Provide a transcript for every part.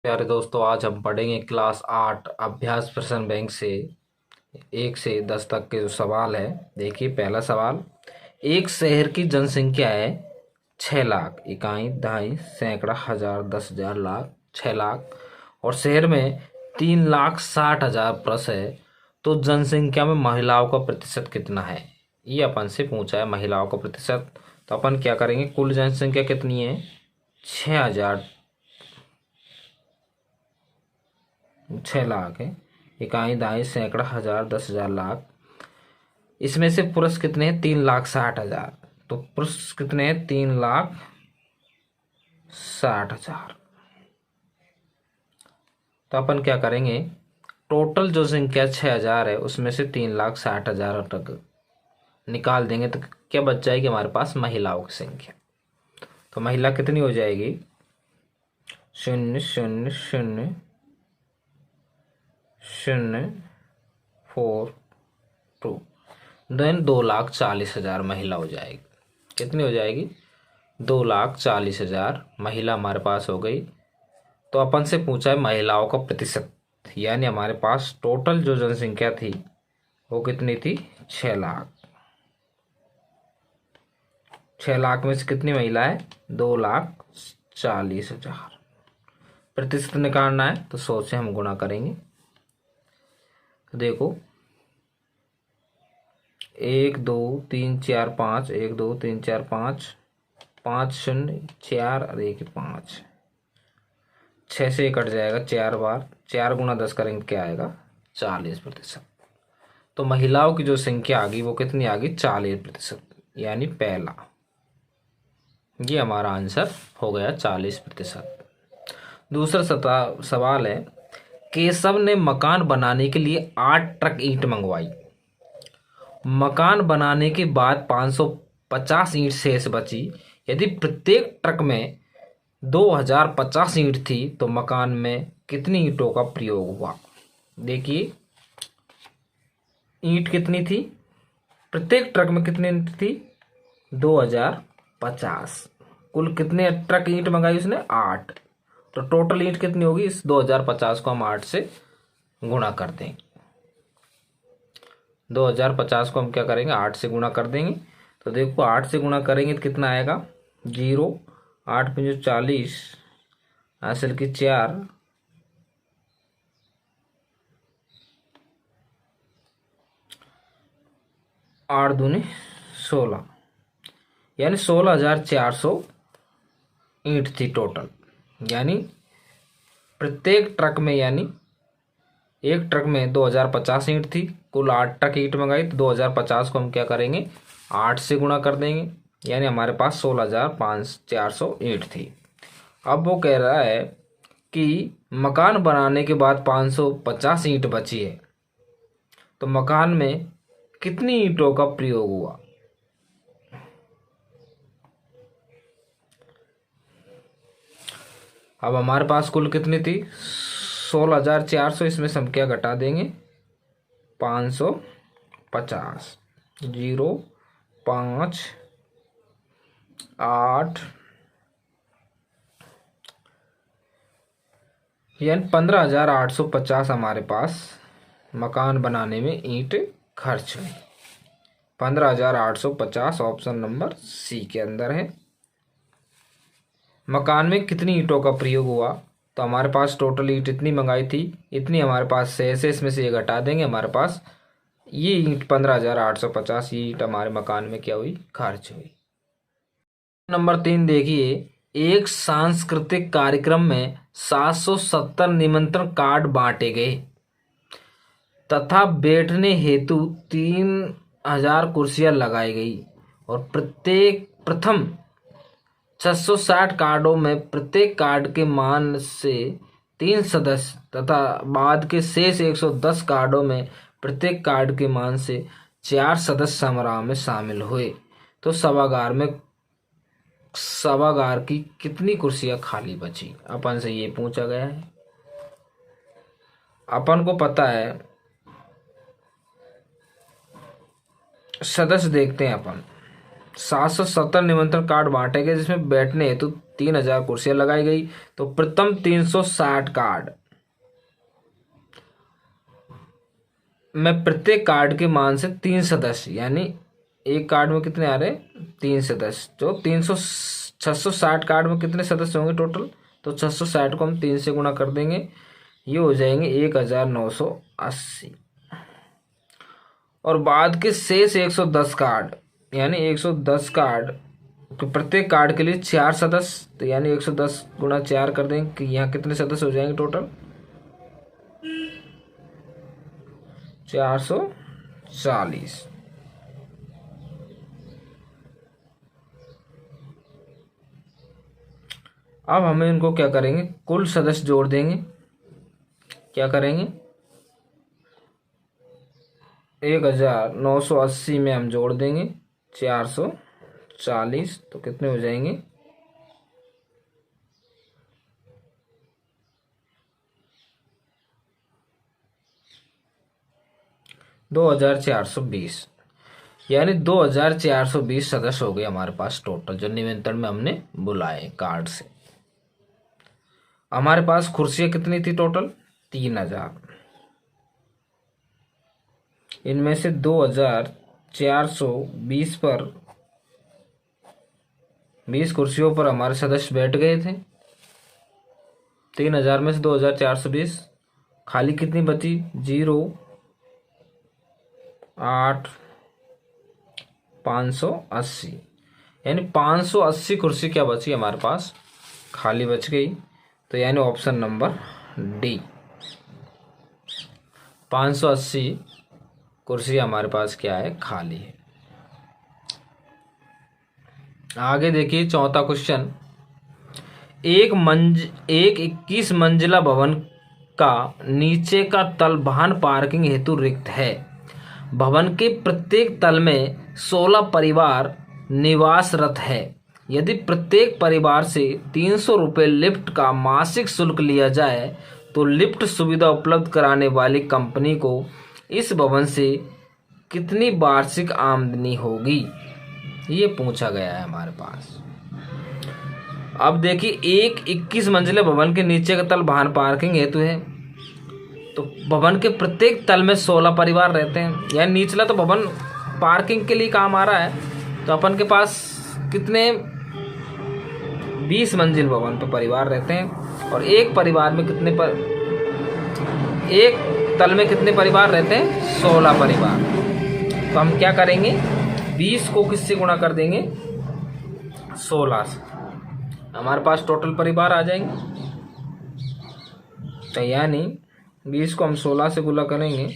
प्यारे दोस्तों, आज हम पढ़ेंगे क्लास 8 अभ्यास प्रश्न बैंक से 1 से 10 तक के जो सवाल है। देखिए, पहला सवाल। एक शहर की जनसंख्या है 6 लाख, इकाई, दहाई, सैकड़ा, हजार, 10,000, लाख, 6 लाख, और शहर में 3,60,000 प्लस है। तो जनसंख्या में महिलाओं का प्रतिशत कितना है? ये अपन से पूछा है, महिलाओं का प्रतिशत। तो अपन क्या करेंगे, कुल जनसंख्या कितनी है? 6,000, 6 लाख है। इकाई, दहाई, सैकड़ा, हजार, 10,000, लाख। इसमें से पुरुष कितने हैं? 3,60,000। तो पुरुष कितने हैं? 3,60,000। तो अपन क्या करेंगे, टोटल जो संख्या 6,000 है उसमें से 3,60,000 तक निकाल देंगे तो क्या बच जाएगी हमारे पास? महिलाओं की संख्या। तो महिला कितनी हो जाएगी? 0,0,0,0,4,2, देन 2,40,000 महिला हो जाएगी। कितनी हो जाएगी? 2,40,000 महिला हमारे पास हो गई। तो अपन से पूछा है महिलाओं का प्रतिशत, यानी हमारे पास टोटल जो जनसंख्या थी वो कितनी थी? 6 लाख। 6 लाख में से कितनी महिला है? 2,40,000। प्रतिशत निकालना है तो 100 से हम गुणा करेंगे। तो देखो, 1 2 3 4 5, 1 2 3 4 5, 5 0 4 और 1 5, 6 से कट जाएगा 4 बार। 4 गुना 10 करेंगे क्या आएगा? 40%। तो महिलाओं की जो संख्या आ गई वो कितनी आ गई? 40%, यानी पहला। ये हमारा आंसर हो गया 40%। दूसरा सवाल है। केशव ने मकान बनाने के लिए 8 ट्रक ईंट मंगवाई। मकान बनाने के बाद 550 ईंट शेष बची। यदि प्रत्येक ट्रक में 2,050 ईंट थी तो मकान में कितनी ईंटों का प्रयोग हुआ? देखिए, ईंट कितनी थी? प्रत्येक ट्रक में कितनी ईंट थी? 2,050। कुल कितने ट्रक ईंट मंगाई उसने? 8। तो टोटल ईंट कितनी होगी? इस 2,050 को हम 8 से गुणा कर देंगे। 2,050 को हम क्या करेंगे? 8 से गुणा कर देंगे। तो देखो, 8 से गुणा करेंगे तो कितना आएगा? 0, 8×5 = 40, हासिल की 4, 8 दूनी 16, यानी 16,400 ईंट थी टोटल। यानी प्रत्येक ट्रक में, यानी एक ट्रक में 2,050 ईंट थी। कुल 8 ट्रक ईंट मंगाई तो 2,050 को हम क्या करेंगे? 8 से गुणा कर देंगे, यानी हमारे पास 16,400 ईंट थी। अब वो कह रहा है कि मकान बनाने के बाद 550 ईंट बची है, तो मकान में कितनी ईंटों का प्रयोग हुआ? अब हमारे पास कुल कितनी थी? 16,400। इसमें से हम क्या घटा देंगे? 550, 0, 5, 8, यानी 15,850 हमारे पास मकान बनाने में ईंट खर्च हुई। 15,850 ऑप्शन नंबर सी के अंदर है। मकान में कितनी ईंटों का प्रयोग हुआ? तो हमारे पास टोटल ईंट इतनी मंगाई थी, इतनी हमारे पास शेष है। इसमें से ये घटा देंगे, हमारे पास ये ईंट 15,850 ईंट हमारे मकान में क्या हुई? खर्च हुई। नंबर 3 देखिए। एक सांस्कृतिक कार्यक्रम में 770 निमंत्रण कार्ड बांटे गए तथा बैठने हेतु 3,000 कुर्सियां लगाई गई, और प्रत्येक प्रथम 660 कार्डों में प्रत्येक कार्ड के मान से 3 सदस्य तथा बाद के शेष 110 कार्डों में प्रत्येक कार्ड के मान से 4 सदस्य समारोह में शामिल हुए। तो सभागार की कितनी कुर्सियां खाली बची? अपन से ये पूछा गया है। अपन को पता है, सदस्य देखते हैं अपन। 770 निमंत्रण कार्ड बांटे गए जिसमें बैठने हेतु 3000 कुर्सियां लगाई गई। तो प्रथम 360 कार्ड में प्रत्येक कार्ड के मान से 3 सदस्य, यानी एक कार्ड में कितने आ रहे हैं 3 सदस्य, तो 660 कार्ड में कितने सदस्य होंगे टोटल, तो 660 को हम 3 से गुणा कर देंगे, ये हो जाएंगे 1980। और बाद के शेष 110 कार्ड, यानी 110 कार्ड, तो प्रत्येक कार्ड के लिए 4 सदस्य, तो यानी 110 गुणा 4 कर देंगे कि यहाँ कितने सदस्य हो जाएंगे टोटल 440। अब हमें इनको क्या करेंगे, कुल सदस्य जोड़ देंगे। क्या करेंगे, 1980 में हम जोड़ देंगे 440, तो कितने हो जाएंगे 2420, यानी 2420 सदस्य हो गए हमारे पास टोटल, जो निमंत्रण में हमने बुलाए कार्ड से। हमारे पास कुर्सियां कितनी थी टोटल 3000, इनमें से 2420 पर 20 कुर्सियों पर हमारे सदस्य बैठ गए थे। 3000 में से 2420 खाली कितनी बची 0 8 580, यानी 580 कुर्सी क्या बची हमारे पास खाली बच गई। तो यानी ऑप्शन नंबर डी 580 कुर्सी हमारे पास क्या है खाली है। आगे देखिए चौथा क्वेश्चन, एक 21 मंजिला भवन का नीचे का तल वाहन पार्किंग हेतु रिक्त है। भवन के प्रत्येक तल में 16 परिवार निवासरत है। यदि प्रत्येक परिवार से 300 रुपये लिफ्ट का मासिक शुल्क लिया जाए तो लिफ्ट सुविधा उपलब्ध कराने वाली कंपनी को इस भवन से कितनी वार्षिक आमदनी होगी, ये पूछा गया है हमारे पास। अब देखिए, एक 21 मंजिले भवन के नीचे का तल वाहन पार्किंग हेतु है, तो भवन के प्रत्येक तल में 16 परिवार रहते हैं, यानी निचला तो भवन पार्किंग के लिए काम आ रहा है। तो अपन के पास कितने 20 मंजिल भवन पर परिवार रहते हैं, और एक परिवार में कितने एक तल में कितने परिवार रहते हैं 16 परिवार। तो हम क्या करेंगे 20 को किससे गुणा कर देंगे 16 से, हमारे पास टोटल परिवार आ जाएंगे। तो यानी 20 को हम 16 से गुणा करेंगे,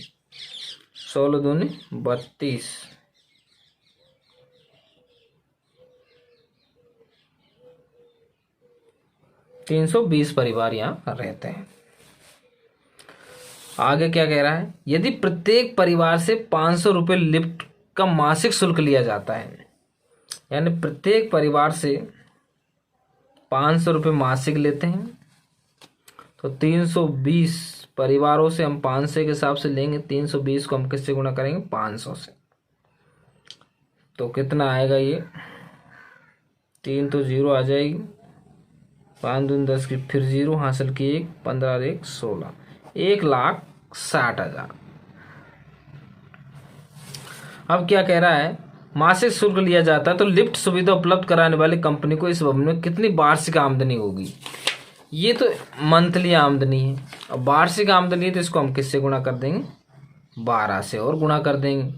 16 दूनी 32, 320 परिवार यहाँ रहते हैं। आगे क्या कह रहा है, यदि प्रत्येक परिवार से 500 रुपये लिफ्ट का मासिक शुल्क लिया जाता है, यानी प्रत्येक परिवार से 500 रुपये मासिक लेते हैं, तो 320 परिवारों से हम 500 के हिसाब से लेंगे। 320 को हम किससे गुणा करेंगे 500 से, तो कितना आएगा ये 3 तो 0 आ जाएगी, 5 दूनी 10 की फिर 0 हासिल की 1, 15 1 16, 1,60,000। अब क्या कह रहा है, मासिक शुल्क लिया जाता है तो लिफ्ट सुविधा उपलब्ध कराने वाली कंपनी को इस भवन में कितनी वार्षिक आमदनी होगी। ये तो मंथली आमदनी है, अब वार्षिक आमदनी है तो इसको हम किससे गुणा कर देंगे 12 से और गुणा कर देंगे,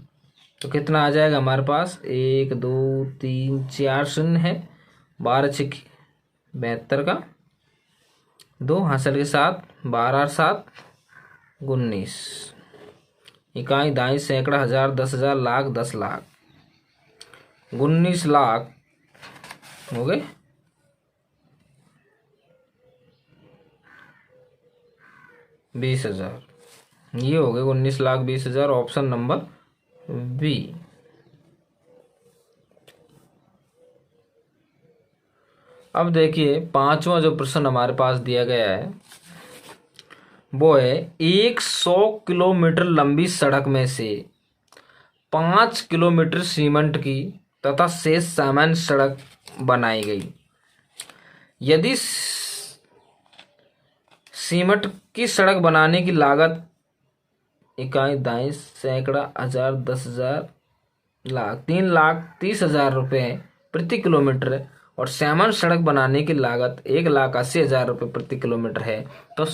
तो कितना आ जाएगा हमारे पास 1 2 3 4 शून्य है, 12 6 72 का 2 हासिल के साथ 12 7 19, इकाई दाई सैकड़ा हजार 10,000 लाख 10 लाख 19 लाख हो गए। बीस हजार, ये हो गए 19,20,000, ऑप्शन नंबर बी। अब देखिए पांचवा जो प्रश्न हमारे पास दिया गया है वो है 100 किलोमीटर लंबी सड़क में से 5 किलोमीटर सीमेंट की तथा शेष सामान्य सड़क बनाई गई। यदि सीमेंट की सड़क बनाने की लागत इकाई दाई सैकड़ा हजार 10,000 लाख 3,30,000 रुपये प्रति किलोमीटर है और सीमेंट सड़क बनाने की लागत 1,80,000 रुपये प्रति किलोमीटर है, तो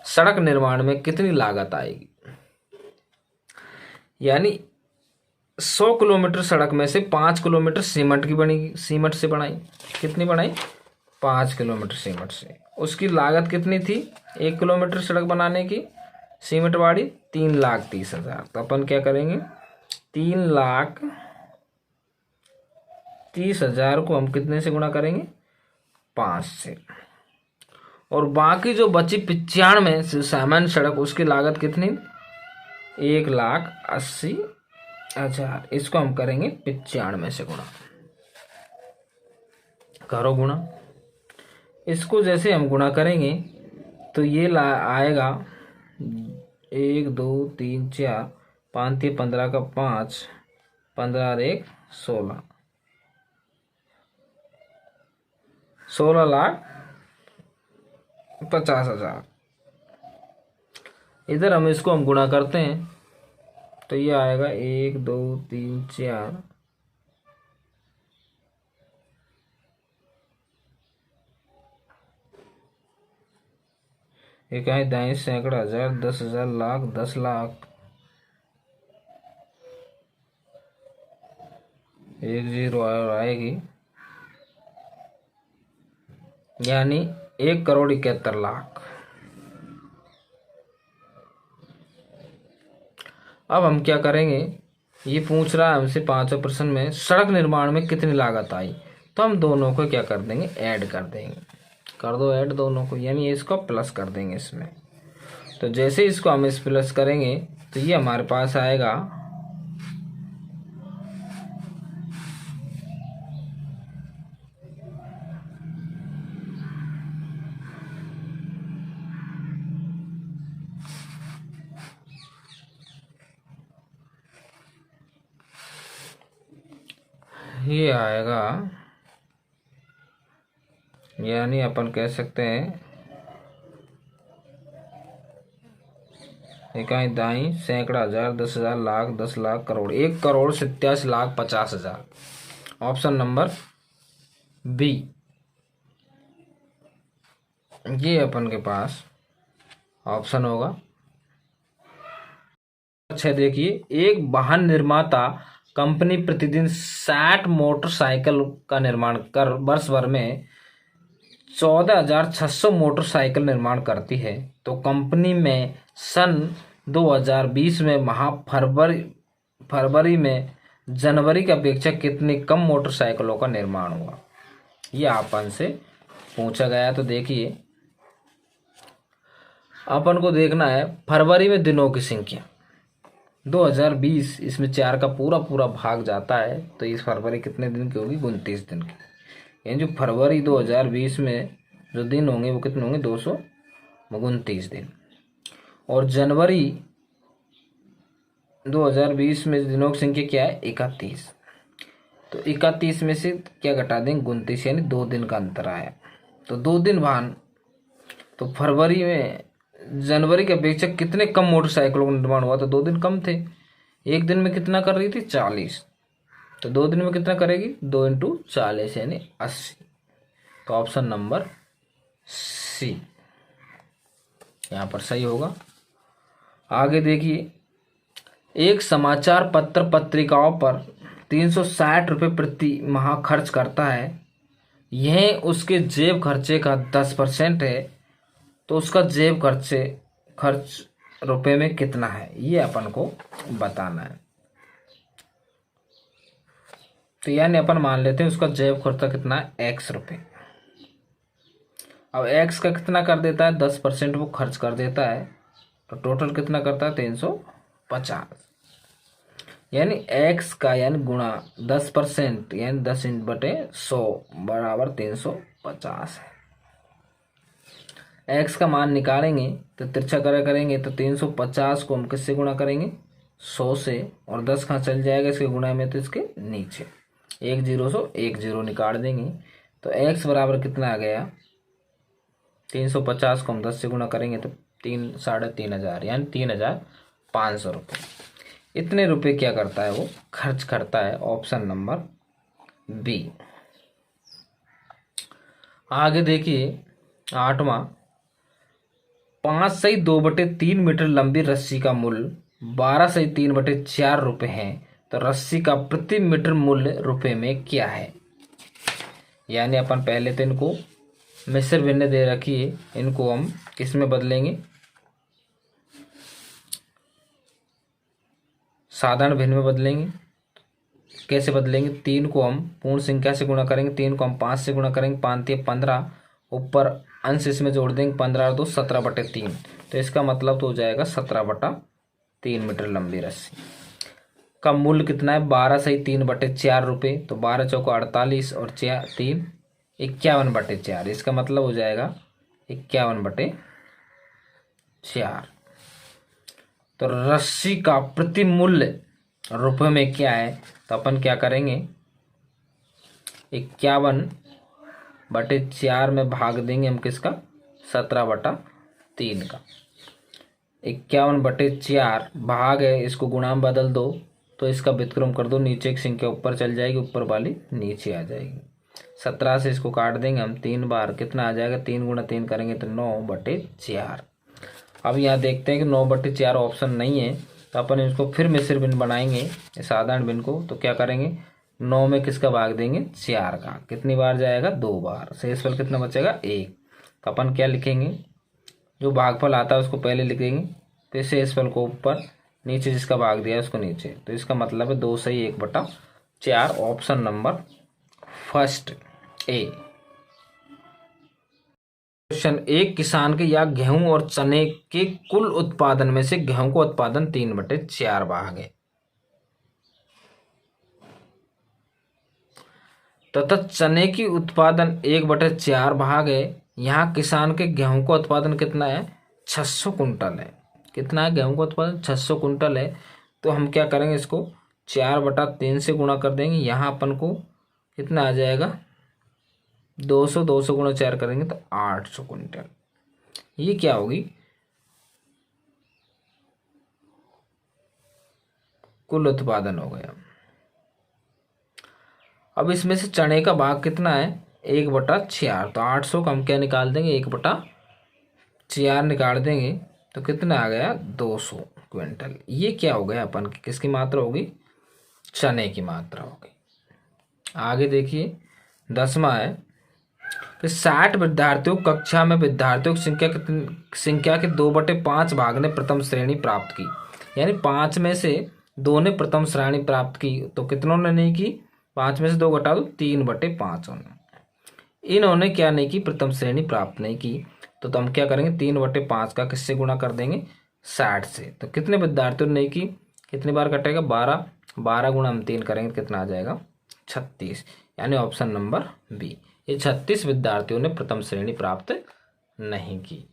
सड़क निर्माण में कितनी लागत आएगी? यानी 100 किलोमीटर सड़क में से 5 किलोमीटर सीमेंट की बनेगी, सीमेंट से बनाई। कितनी बनाई? 5 किलोमीटर सीमेंट से। उसकी लागत कितनी थी 1 किलोमीटर सड़क बनाने की? सीमेंट वाली 3,30,000। तो अपन क्या करेंगे, 3,30,000 को हम कितने से गुणा करेंगे? 5 से। और बाकी जो बची 95 सामान्य सड़क, उसकी लागत कितनी? 1,80,000। इसको हम करेंगे 95 से गुणा। करो गुणा। इसको जैसे हम गुणा करेंगे तो ये आएगा 1 2 3 4 5 3 15 का 5, 15 और 1 16, 16,50,000। इधर हम इसको गुणा करते हैं तो ये आएगा 1 2 3 4 इकाई दाई सैकड़ा हजार 10,000 लाख 10 लाख 1 0 आएगी, यानी 1,71,00,000। अब हम क्या करेंगे, ये पूछ रहा है हमसे 5वें प्रश्न में सड़क निर्माण में कितनी लागत आई, तो हम दोनों को क्या कर देंगे, ऐड कर देंगे। कर दो ऐड दोनों को, यानी इसको प्लस कर देंगे इसमें। तो जैसे इसको हम इस प्लस करेंगे तो ये हमारे पास आएगा ये आएगा, यानी अपन कह सकते हैं इकाई दाई सैकड़ा हजार 10,000 lakh 10 lakh crore 1,87,50,000। Option number B ये अपन के पास ऑप्शन होगा। अच्छा देखिए, एक वाहन निर्माता कंपनी प्रतिदिन 60 मोटरसाइकिल का निर्माण कर वर्ष भर में 14,600 मोटरसाइकिल निर्माण करती है, तो कंपनी में सन 2020 में फरवरी में जनवरी की अपेक्षा कितनी कम मोटरसाइकिलों का निर्माण हुआ, यह अपन से पूछा गया। तो देखिए, अपन को देखना है फरवरी में दिनों की संख्या 2020, इसमें 4 का पूरा पूरा भाग जाता है, तो इस फरवरी कितने दिन की होगी, 29 दिन की। यानी जो फरवरी 2020 में जो दिन होंगे वो कितने होंगे, 229 दिन। और जनवरी 2020 में दिनों की संख्या क्या है, 31। तो 31 में से क्या घटा देंगे, 29, यानी 2 दिन का अंतर आया। तो 2 दिन भान, तो फरवरी में जनवरी की अपेक्षा कितने कम मोटरसाइकिलों का निर्माण हुआ, तो 2 दिन कम थे। एक दिन में कितना कर रही थी, 40, तो 2 दिन में कितना करेगी, 2 × 40 यानी 80। तो ऑप्शन नंबर सी यहाँ पर सही होगा। आगे देखिए, एक समाचार पत्र पत्रिकाओं पर 360 रुपये प्रति माह खर्च करता है, यह उसके जेब खर्चे का 10% है, तो उसका जेब खर्च रुपए में कितना है, ये अपन को बताना है। तो यानी अपन मान लेते हैं उसका जेब खर्चा कितना है, X रुपये। अब X का कितना कर देता है, 10% वो खर्च कर देता है, तो टोटल कितना करता है, 350। यानी X का यानी गुणा 10%, यानी 10/100 बराबर 350 है। X का मान निकालेंगे तो तिरछा करेंगे, तो 350 को हम किससे गुणा करेंगे, 100 से, और 10 कहाँ चल जाएगा इसके गुणा में, तो इसके नीचे 1 0 1 0 निकाल देंगे, तो x बराबर कितना आ गया 350 को हम 10 से गुणा करेंगे तो 3,500 यानी 3,500 रुपये। इतने रुपए क्या करता है वो खर्च करता है। Option number B. आगे देखिए 8वां, 5/2/3 मीटर लंबी रस्सी का मूल्य 12/3/4 रुपये है, तो रस्सी का प्रति मीटर मूल्य रुपए में क्या है। यानी अपन पहले तो इनको मिश्र भिन्न दे रखी है, इनको हम किस में बदलेंगे, साधारण भिन्न में बदलेंगे। कैसे बदलेंगे, 3 को हम पूर्ण संख्या से गुणा करेंगे, 3 को हम 5 से गुणा करेंगे, 5×3 = 15, ऊपर अंश इसमें जोड़ देंगे, 15 और 2 17/3, तो इसका मतलब तो हो जाएगा 17/3 मीटर लंबी रस्सी का मूल्य कितना है 12/3/4 रुपये, तो 12 चौको 48 और 3 51/4, इसका मतलब हो जाएगा 51/4। तो रस्सी का प्रति मूल्य रुपये में क्या है, तो अपन क्या करेंगे 51/4 में भाग देंगे हम किसका 17/3 का। 51/4 भाग है, इसको गुणा में बदल दो तो इसका व्युत्क्रम कर दो, नीचे एक संख्या ऊपर चल जाएगी, ऊपर वाली नीचे आ जाएगी। 17 से इसको काट देंगे हम 3 बार, कितना आ जाएगा 3 × 3 करेंगे तो 9/4। अब यहाँ देखते हैं कि 9/4 ऑप्शन नहीं है, तो अपन इसको फिर मिश्र भिन्न बनाएंगे साधारण भिन्न को। तो क्या करेंगे 9 में किसका भाग देंगे 4 का, कितनी बार जाएगा 2 बार, शेषफल कितना बचेगा 1। तो अपन क्या लिखेंगे, जो भागफल आता है उसको पहले लिखेंगे, फिर शेषफल को ऊपर, नीचे जिसका भाग दिया है उसको नीचे। तो इसका मतलब है 2 सही 1/4। Option number first A. Question, एक किसान के या गेहूं और चने के कुल उत्पादन में से गेहूं का उत्पादन 3/4 भाग है तथा चने की उत्पादन 1/4 भाग है। यहाँ किसान के गेहूं का उत्पादन कितना है 600 कुंटल है। कितना है गेहूं का उत्पादन 600 कुंटल है। तो हम क्या करेंगे, इसको 4/3 से गुणा कर देंगे। यहाँ अपन को कितना आ जाएगा 200 गुणा 4 करेंगे तो 800 कुंटल। ये क्या होगी कुल उत्पादन हो गया। अब इसमें से चने का भाग कितना है 1/4, तो 800 का हम क्या निकाल देंगे 1/4 निकाल देंगे तो कितना आ गया 200 क्विंटल। ये क्या हो गया अपन की किसकी मात्रा होगी चने की मात्रा होगी। आगे देखिए 10वां है कि 60 विद्यार्थियों कक्षा में विद्यार्थियों की संख्या के 2/5 भाग ने प्रथम श्रेणी प्राप्त की। यानी 5 में से 2 ने प्रथम श्रेणी प्राप्त की, तो कितनों ने नहीं की 5 में से 2 घटा दो 3/5 होने। इन्होंने क्या नहीं की प्रथम श्रेणी प्राप्त नहीं की, तो हम क्या करेंगे 3/5 का किससे गुणा कर देंगे 60 से। तो कितने विद्यार्थियों ने नहीं की, कितनी बार कटेगा 12 गुणा हम 3 करेंगे कितना आ जाएगा 36। यानी ऑप्शन नंबर बी, ये 36 विद्यार्थियों ने प्रथम श्रेणी प्राप्त नहीं की।